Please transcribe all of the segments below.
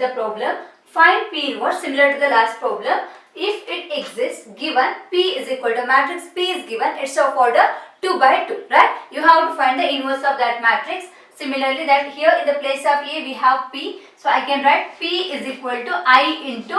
the problem. Find P inverse similar to the last problem. If it exists, given P is equal to matrix P is given, it's of order 2 by 2, right? You have to find the inverse of that matrix. Similarly, that here in the place of A we have P, so I can write P is equal to I into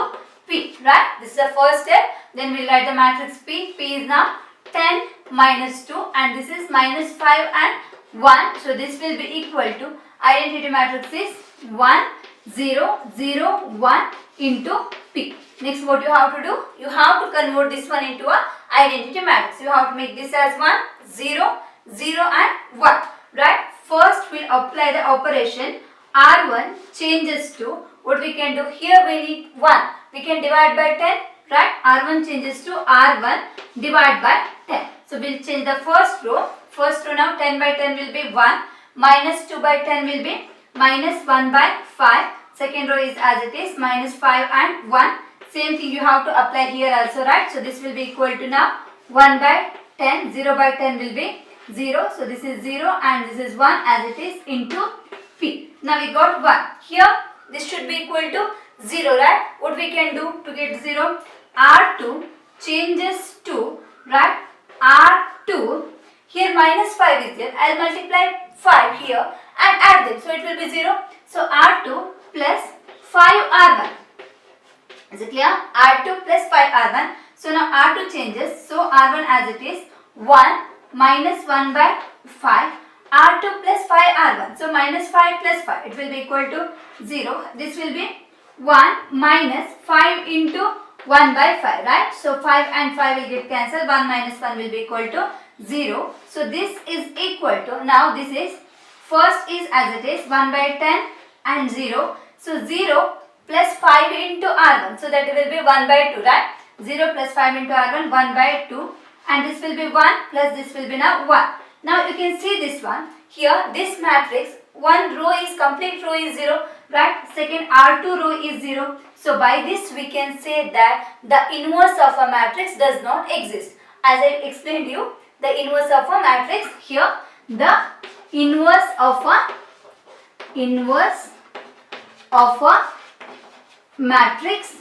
P, right? This is the first step. Then we'll write the matrix P. P is now 10 minus 2 and this is minus 5 and 1. So this will be equal to, identity matrix is 1, 0, 0, 1 into P. Next, what you have to do? You have to convert this one into a identity matrix. You have to make this as 1, 0, 0 and 1, right? First, we'll apply the operation. R1 changes to, what we can do here, we need 1. We can divide by 10, right? R1 changes to R1 divide by 10. So, we'll change the first row. First row now 10 by 10 will be 1. Minus 2 by 10 will be minus 1 by 5. Second row is as it is, minus 5 and 1. Same thing you have to apply here also, right? So, this will be equal to now 1 by 10. 0 by 10 will be 0. So, this is 0 and this is 1 as it is into P. Now, we got 1. Here, this should be equal to 0, right? What we can do to get 0? R2 changes to, right? R2, here minus 5 is there. I will multiply 5 here and add them. So, it will be 0. So, R2 plus 5R1. Is it clear? R2 plus 5R1. So, now R2 changes. So, R1 as it is 1 minus 1 by 5. R2 plus 5R1. So, minus 5 plus 5. It will be equal to 0. This will be 1 minus 5 into 1 by 5, right? So, 5 and 5 will get cancelled. 1 minus 1 will be equal to 0. So, this is equal to, now this is, first is as it is 1 by 10 and 0. So, 0 plus 5 into R1. So, that will be 1 by 2, right? 0 plus 5 into R1, 1 by 2. And this will be 1 plus this will be now 1. Now, you can see this one. Here, this matrix, one row is, complete row is 0, right? Second, R2 row is 0. So, by this we can say that the inverse of a matrix does not exist. As I explained you, the inverse of a matrix, here, the inverse of a matrix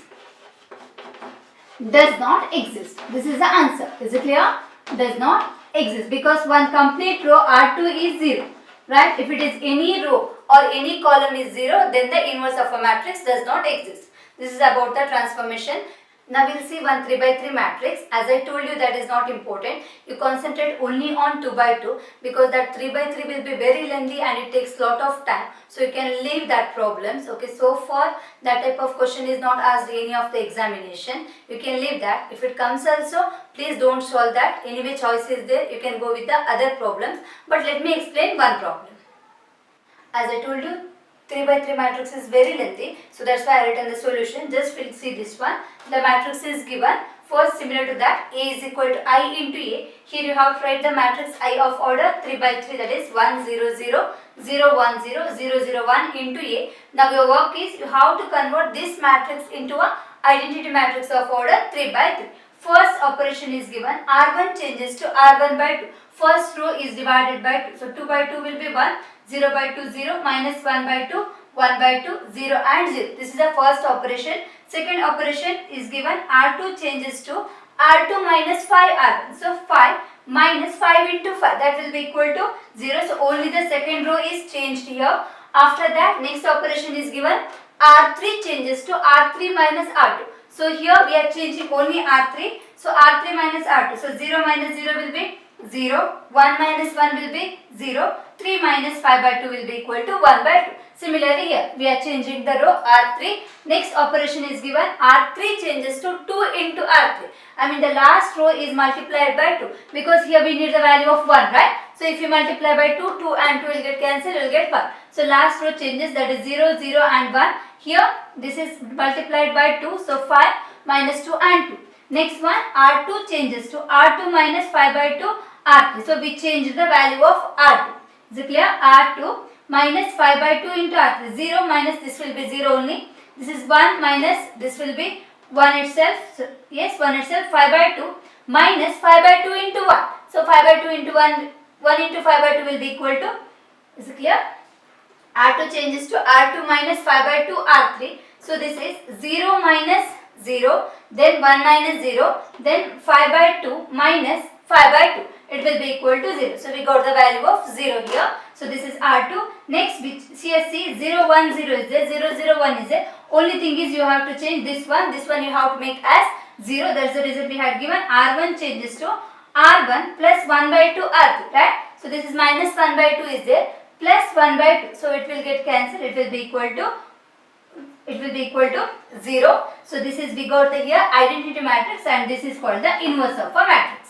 does not exist. This is the answer. Is it clear? Does not exist because one complete row R2 is 0, right? If it is any row or any column is 0, then the inverse of a matrix does not exist. This is about the transformation. Now we will see one 3 by 3 matrix. As I told you, that is not important. You concentrate only on 2 by 2 because that 3 by 3 will be very lengthy and it takes lot of time. So you can leave that problems. Okay, so far that type of question is not asked any of the examination. You can leave that. If it comes also, please don't solve that. Anyway, choice is there. You can go with the other problems. But let me explain one problem. As I told you, 3 by 3 matrix is very lengthy, so that's why I written the solution. Just we'll see this one. The matrix is given. First, similar to that, A is equal to I into A. Here you have to write the matrix I of order 3 by 3, that is 1 0 0 0 1 0 0 0 1 into A. Now your work is you have to convert this matrix into a identity matrix of order 3 by 3. First operation is given. R1 changes to R1 by 2. First row is divided by 2. So 2 by 2 will be 1. 0 by 2 0 minus 1 by 2 1 by 2 0 and 0. This is the first operation. Second operation is given. R2 changes to R2 minus 5 R1. So 5 minus 5 into 5, that will be equal to 0. So only the second row is changed here. After that, next operation is given. R3 changes to R3 minus R2. So here we are changing only R3. So R3 minus R2. So 0 minus 0 will be 0, 1 minus 1 will be 0, 3 minus 5 by 2 will be equal to 1 by 2. Similarly here, we are changing the row R3. Next operation is given, R3 changes to 2 into R3. I mean the last row is multiplied by 2 because here we need the value of 1, right? So if you multiply by 2, 2 and 2 will get cancelled, you will get 1. So last row changes, that is 0, 0 and 1. Here this is multiplied by 2, so 5 minus 2 and 2. Next one, R2 changes to R2 minus 5 by 2 R3. So we change the value of R2. Is it clear? R2 minus 5 by 2 into R3. 0 minus this will be 0 only. This is 1 minus this will be 1 itself. So, yes, 1 itself. 5 by 2 minus 5 by 2 into 1. So 5 by 2 into 1, 1 into 5 by 2 will be equal to, is it clear? R2 changes to R2 minus 5 by 2 R3. So this is 0 minus 0, then 1 minus 0, then 5 by 2 minus 5 by 2. It will be equal to 0. So we got the value of 0 here. So this is R2. Next, here see 0, 1, 0 is there, 0, 0, 1 is there. Only thing is you have to change this one you have to make as 0. That's the result we had given. R1 changes to R1 plus 1 by 2 R2, right? So this is minus 1 by 2 is there, plus 1 by 2. So it will get cancelled. It will be equal to 0. So this is, we got the here identity matrix, and this is called the inverse of a matrix.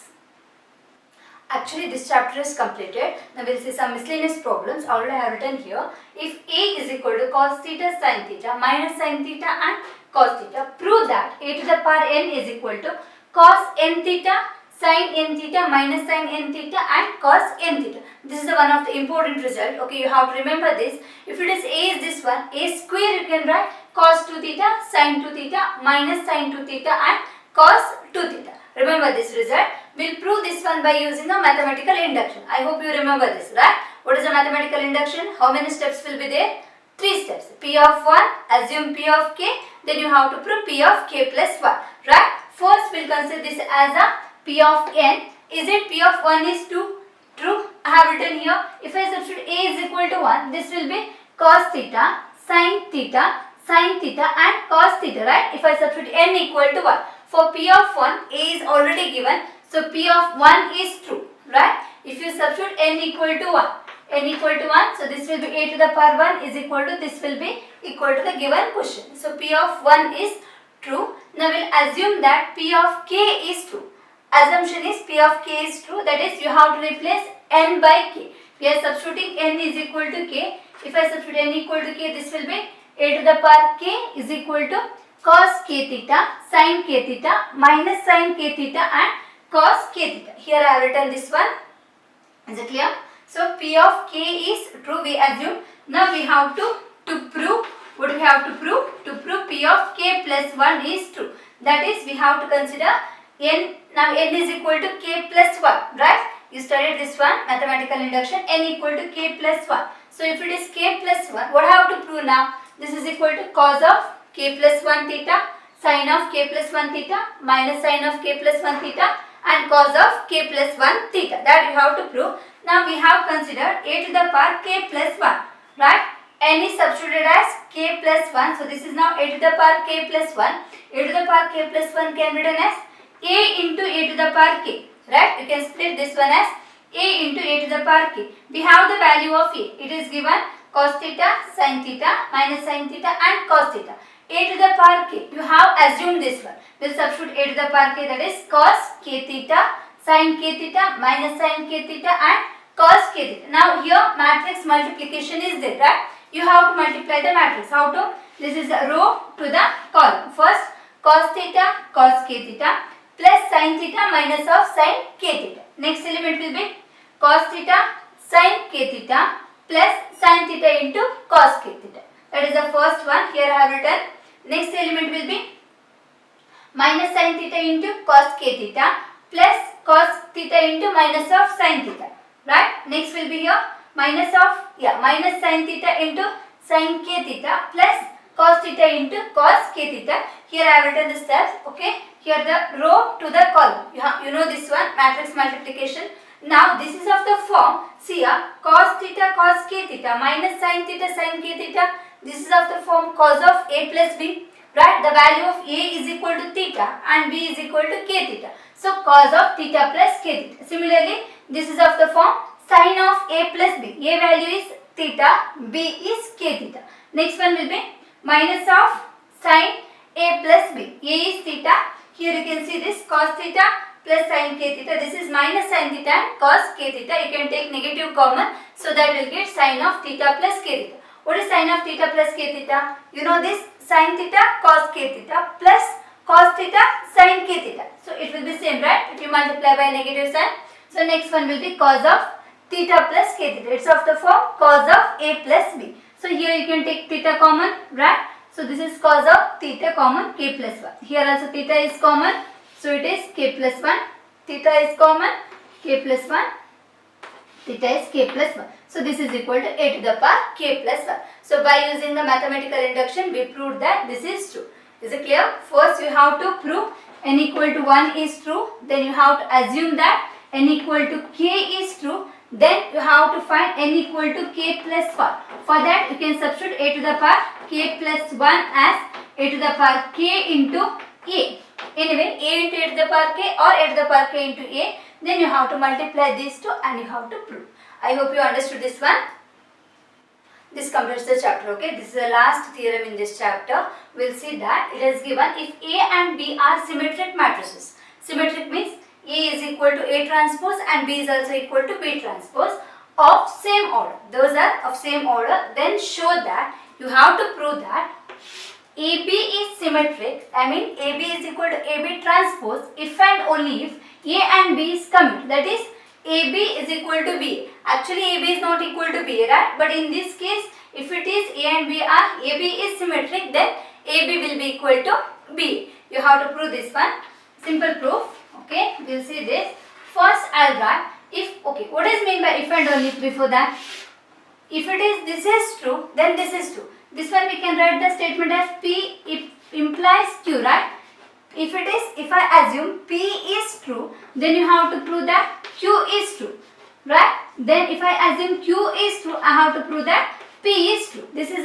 Actually this chapter is completed. Now we will see some miscellaneous problems. Already I have written here. If A is equal to cos theta sin theta minus sin theta and cos theta, prove that A to the power n is equal to cos n theta sin n theta minus sin n theta and cos n theta. This is the one of the important result. Okay, you have to remember this. If it is A is this one, A square you can write cos 2 theta sin 2 theta minus sin 2 theta and cos 2 theta. Remember this result. We'll prove this one by using a mathematical induction. I hope you remember this, right? What is a mathematical induction? How many steps will be there? 3 steps. P of 1, assume P of k, then you have to prove P of k plus 1, right? First we'll consider this as a P of n. Is it P of 1 is 2? True. I have written here. If I substitute A is equal to 1, this will be cos theta, sin theta and cos theta, right? If I substitute n equal to 1. For P of 1, A is already given. So P of 1 is true, right? If you substitute n equal to 1, so this will be A to the power 1 is equal to, this will be equal to the given question. So P of 1 is true. Now we'll assume that P of k is true. Assumption is P of k is true, that is you have to replace n by k. We are substituting n is equal to k. If I substitute n equal to k, this will be A to the power k is equal to cos k theta sin k theta minus sin k theta and cos k theta. Here I have written this one. Is it clear? So P of k is true, we assume. Now we have to prove. What do we have to prove? To prove P of k plus 1 is true. That is, we have to consider n. Now n is equal to k plus 1, right? You studied this one, mathematical induction, n equal to k plus 1. So if it is k plus 1, what I have to prove now? This is equal to cos of k plus 1 theta, sin of k plus 1 theta, minus sin of k plus 1 theta and cos of k plus 1 theta. That you have to prove. Now we have considered A to the power k plus 1, right? N is substituted as k plus 1. So this is now A to the power k plus 1. A to the power k plus 1 can be written as A into A to the power k, right? You can split this one as A into A to the power k. We have the value of A. It is given cos theta, sin theta, minus sin theta and cos theta. A to the power k, you have assumed this one. We'll substitute A to the power k, that is cos k theta, sin k theta, minus sin k theta and cos k theta. Now here matrix multiplication is there, right? You have to multiply the matrix. How to? This is a row to the column. First cos theta, cos k theta plus sin theta minus of sin k theta. Next element will be cos theta, sin k theta plus sin theta into cos k theta. That is the first one. Here I have written. Next element will be minus sin theta into cos k theta plus cos theta into minus of sin theta, right? Next will be here minus sin theta into sin k theta plus cos theta into cos k theta. Here I have written the steps. Okay, here the row to the column. You know this one, matrix multiplication. Now this is of the form, see here, cos theta cos k theta minus sin theta sin k theta. This is of the form cos of A plus B, right? The value of A is equal to theta and B is equal to k theta. So cos of theta plus k theta. Similarly, this is of the form sin of A plus B. A value is theta, B is k theta. Next one will be minus of sin A plus B. A is theta. Here you can see this cos theta plus sin k theta. This is minus sin theta and cos k theta. You can take negative common, so that will get sin of theta plus k theta. What is sin of theta plus k theta? You know this, sin theta cos k theta plus cos theta sin k theta. So it will be same, right? If you multiply by negative sign. So next one will be cos of theta plus k theta. It's of the form cos of A plus B. So here you can take theta common, right? So this is cos of theta common k plus 1. Here also theta is common. So it is k plus 1. Theta is common, k plus 1. theta is k plus 1. So this is equal to a to the power k plus 1. So by using the mathematical induction, we proved that this is true. Is it clear? First you have to prove n equal to 1 is true. Then you have to assume that n equal to k is true. Then you have to find n equal to k plus 1. For that you can substitute a to the power k plus 1 as a to the power k into a. Anyway, a into a to the power k or a to the power k into a. Then you have to multiply these two and you have to prove. I hope you understood this one. This completes the chapter. Okay, this is the last theorem in this chapter. We'll see that it is given if A and B are symmetric matrices. Symmetric means A is equal to A transpose and B is also equal to B transpose of same order. Those are of same order. Then show that you have to prove that AB is symmetric. I mean AB is equal to AB transpose if and only if A and B is commute. That is AB is equal to B. Actually AB is not equal to B, right? But in this case, if it is A and B are AB is symmetric, then AB will be equal to B. You have to prove this one. Simple proof. Okay, we'll see this. First I'll write if, okay, what is meant by if and only if before that? If it is this is true, then this is true. This one we can write the statement as P if implies Q, right? If I assume P is true, then you have to prove that Q is true, right? Then if I assume Q is true, I have to prove that P is true. This is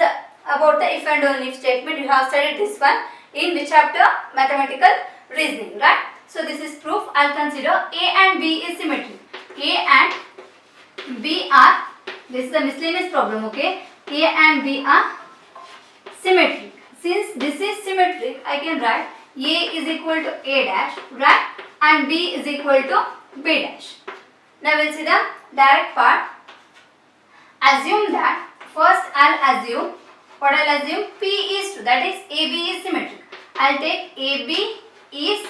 about the if and only if statement. You have studied this one in which chapter? Mathematical reasoning, right? So this is proof. I'll consider A and B is symmetric. A and B are, this is a miscellaneous problem, okay? A and B are symmetric. Since this is symmetric, I can write A is equal to A dash, right? And B is equal to B dash. Now we'll see the direct part. Assume that, first I'll assume, what I'll assume? P is true, that is AB is symmetric. I'll take AB is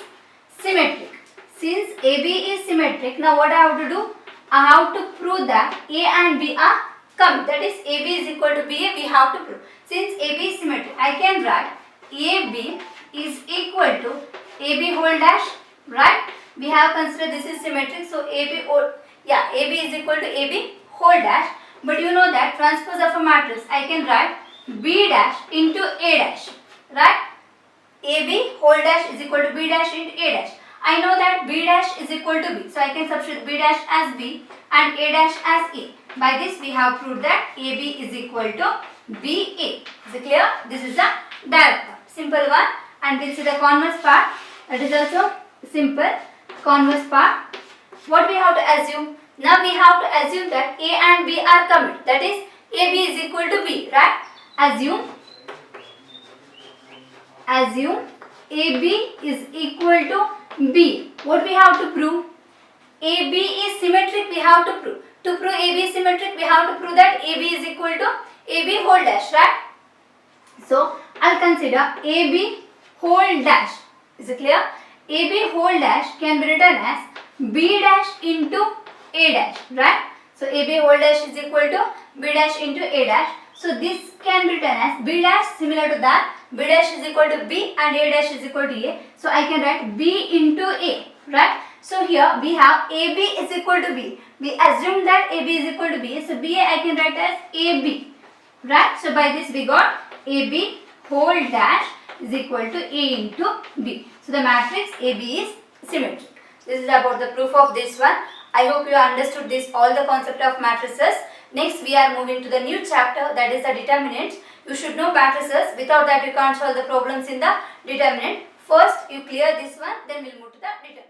symmetric. Since AB is symmetric, now what I have to do? I have to prove that A and B are commute. That is AB is equal to BA, we have to prove. Since AB is symmetric, I can write AB is equal to AB whole dash, right? We have considered this is symmetric, so AB is equal to AB whole dash. But you know that transpose of a matrix, I can write B dash into A dash, right? AB whole dash is equal to B dash into A dash. I know that B dash is equal to B, so I can substitute B dash as B and A dash as A. By this we have proved that AB is equal to BA. Is it clear? This is the direct part. Simple one. And we'll see the converse part. That is also simple. Converse part. What we have to assume? Now we have to assume that A and B are commute. That is AB is equal to B, right? Assume AB is equal to B. What we have to prove? AB is symmetric, we have to prove. To prove AB is symmetric, we have to prove that AB is equal to AB whole dash, right? So I'll consider AB whole dash. Is it clear? AB whole dash can be written as B dash into A dash, right? So AB whole dash is equal to B dash into A dash. So this can be written as B dash, similar to that. B dash is equal to B and A dash is equal to A. So I can write B into A, right? So here we have AB is equal to B. We assume that AB is equal to B. So BA I can write as AB, right? So by this we got AB whole dash is equal to A into B. So the matrix AB is symmetric. This is about the proof of this one. I hope you understood this, all the concept of matrices. Next we are moving to the new chapter, that is the determinants. You should know matrices. Without that you can't solve the problems in the determinant. First you clear this one, then we'll move to the determinant.